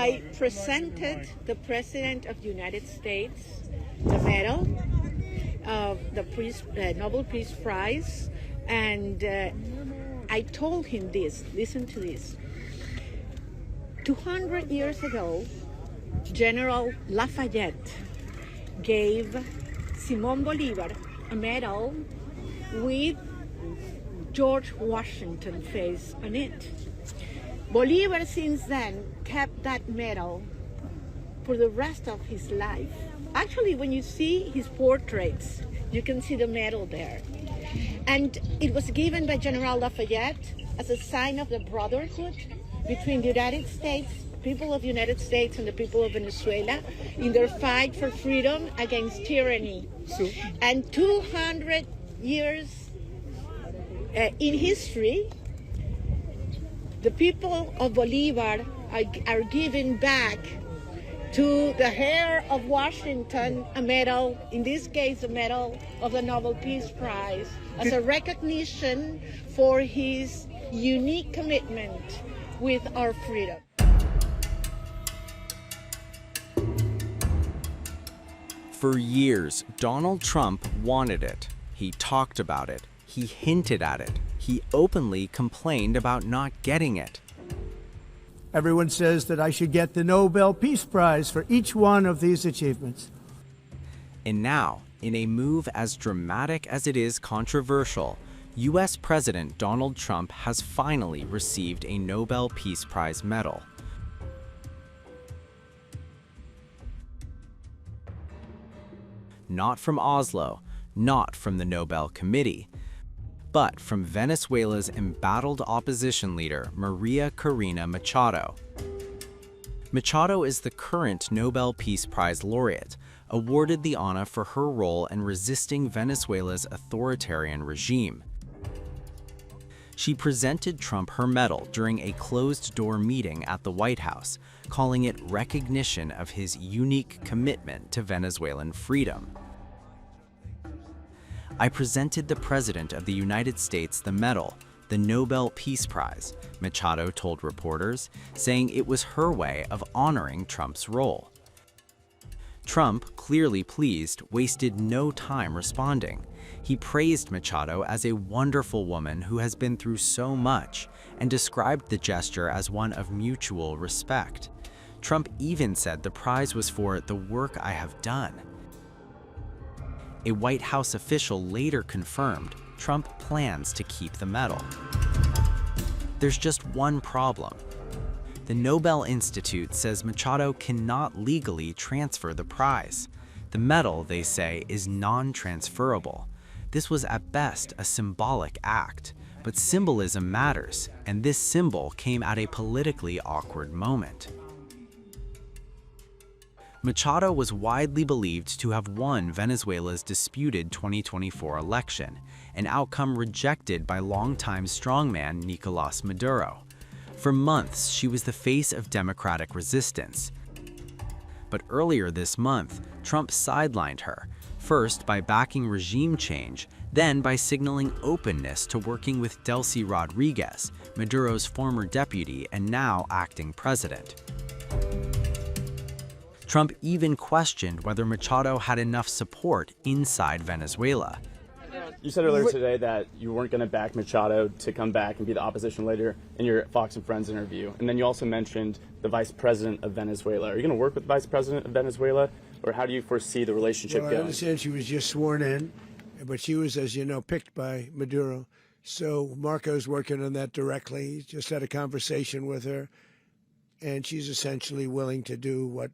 I presented the President of the United States the medal of the Nobel Peace Prize, and I told him this, listen to this. 200 years ago, General Lafayette gave Simón Bolívar a medal with George Washington face on it. Bolívar since then kept that medal for the rest of his life. Actually, when you see his portraits, you can see the medal there. And it was given by General Lafayette as a sign of the brotherhood between the United States, people of the United States and the people of Venezuela in their fight for freedom against tyranny. And 200 years in history, the people of Bolívar are giving back to the heir of Washington a medal, in this case a medal of the Nobel Peace Prize, as a recognition for his unique commitment with our freedom. For years, Donald Trump wanted it. He talked about it. He hinted at it. He openly complained about not getting it. Everyone says that I should get the Nobel Peace Prize for each one of these achievements. And now, in a move as dramatic as it is controversial, U.S. President Donald Trump has finally received a Nobel Peace Prize medal. Not from Oslo, not from the Nobel Committee, but from Venezuela's embattled opposition leader, María Corina Machado. Machado is the current Nobel Peace Prize laureate, awarded the honor for her role in resisting Venezuela's authoritarian regime. She presented Trump her medal during a closed-door meeting at the White House, calling it recognition of his unique commitment to Venezuelan freedom. I presented the President of the United States the medal, the Nobel Peace Prize, Machado told reporters, saying it was her way of honoring Trump's role. Trump, clearly pleased, wasted no time responding. He praised Machado as a wonderful woman who has been through so much and described the gesture as one of mutual respect. Trump even said the prize was for the work I have done. A White House official later confirmed Trump plans to keep the medal. There's just one problem. The Nobel Institute says Machado cannot legally transfer the prize. The medal, they say, is non-transferable. This was at best a symbolic act, but symbolism matters, and this symbol came at a politically awkward moment. Machado was widely believed to have won Venezuela's disputed 2024 election, an outcome rejected by longtime strongman Nicolás Maduro. For months, she was the face of democratic resistance. But earlier this month, Trump sidelined her, first by backing regime change, then by signaling openness to working with Delcy Rodriguez, Maduro's former deputy and now acting president. Trump even questioned whether Machado had enough support inside Venezuela. You said earlier today that you weren't going to back Machado to come back and be the opposition leader in your Fox and Friends interview. And then you also mentioned the vice president of Venezuela. Are you going to work with the vice president of Venezuela, or how do you foresee the relationship going? I understand she was just sworn in, but she was, as you know, picked by Maduro. So Marco's working on that directly. He just had a conversation with her, and she's essentially willing to do what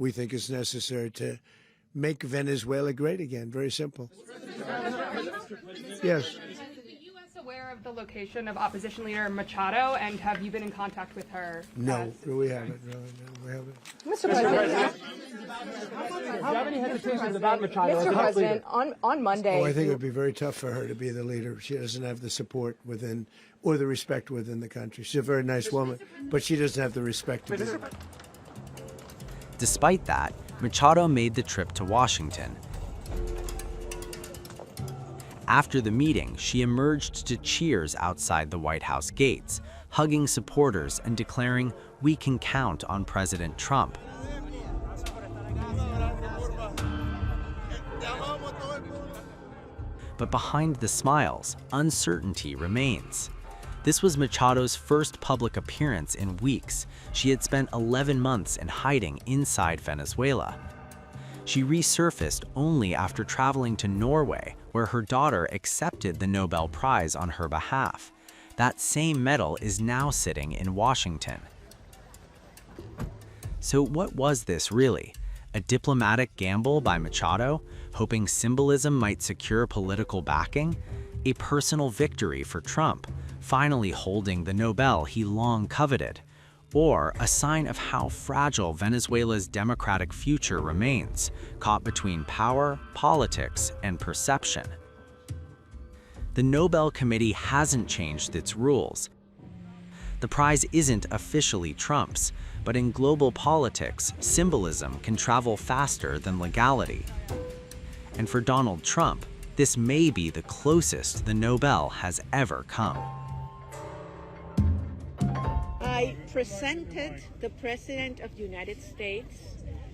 we think is necessary to make Venezuela great again. Very simple. Yes. Is the U.S. aware of the location of opposition leader Machado, and have you been in contact with her? No, we haven't. No, we haven't. Mr. President, do you have any hesitations about Machado? Mr. President, on Monday... Oh, I think it would be very tough for her to be the leader. She doesn't have the support within, or the respect within the country. She's a very nice woman, but she doesn't have the respect to do it. Despite that, Machado made the trip to Washington. After the meeting, she emerged to cheers outside the White House gates, hugging supporters and declaring, we can count on President Trump. But behind the smiles, uncertainty remains. This was Machado's first public appearance in weeks. She had spent 11 months in hiding inside Venezuela. She resurfaced only after traveling to Norway, where her daughter accepted the Nobel Prize on her behalf. That same medal is now sitting in Washington. So what was this really? A diplomatic gamble by Machado, hoping symbolism might secure political backing? A personal victory for Trump, finally holding the Nobel he long coveted? Or a sign of how fragile Venezuela's democratic future remains, caught between power, politics, and perception? The Nobel Committee hasn't changed its rules. The prize isn't officially Trump's, but in global politics, symbolism can travel faster than legality. And for Donald Trump, this may be the closest the Nobel has ever come. I presented the President of the United States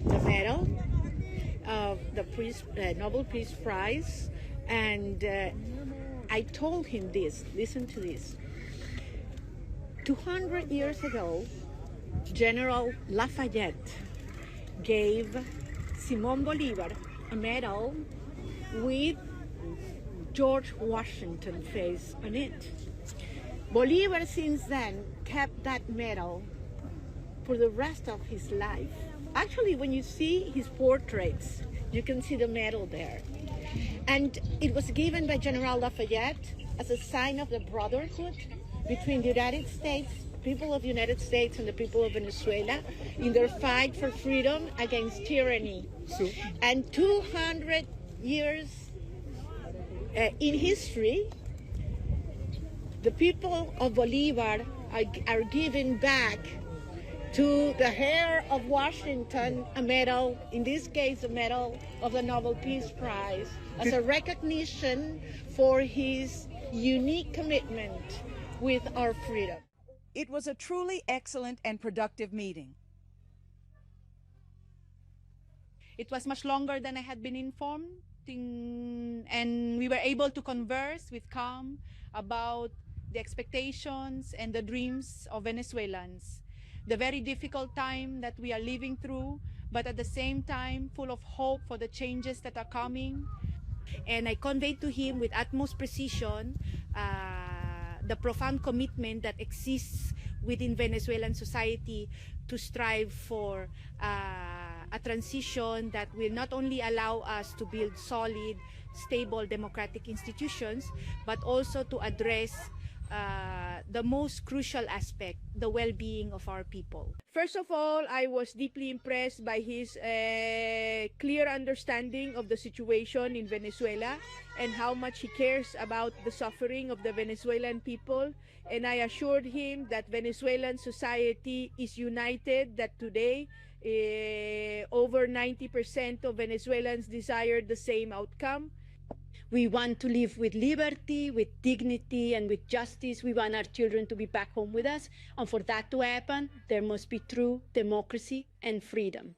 the medal of the Nobel Peace Prize, and I told him this, listen to this. 200 years ago, General Lafayette gave Simón Bolívar a medal with George Washington face on it. Bolívar since then kept that medal for the rest of his life. Actually, when you see his portraits, you can see the medal there. And it was given by General Lafayette as a sign of the brotherhood between the United States, people of the United States and the people of Venezuela in their fight for freedom against tyranny. And 200 years in history, the people of Bolivar are giving back to the heir of Washington a medal, in this case a medal of the Nobel Peace Prize, as a recognition for his unique commitment with our freedom. It was a truly excellent and productive meeting. It was much longer than I had been informed, and we were able to converse with calm about the expectations and the dreams of Venezuelans. The very difficult time that we are living through, but at the same time full of hope for the changes that are coming. And I conveyed to him with utmost precision the profound commitment that exists within Venezuelan society to strive for a transition that will not only allow us to build solid, stable democratic institutions, but also to address the most crucial aspect, the well-being of our people. First of all, I was deeply impressed by his clear understanding of the situation in Venezuela and how much he cares about the suffering of the Venezuelan people. And I assured him that Venezuelan society is united, that today over 90% of Venezuelans desire the same outcome. We want to live with liberty, with dignity, and with justice. We want our children to be back home with us. And for that to happen, there must be true democracy and freedom.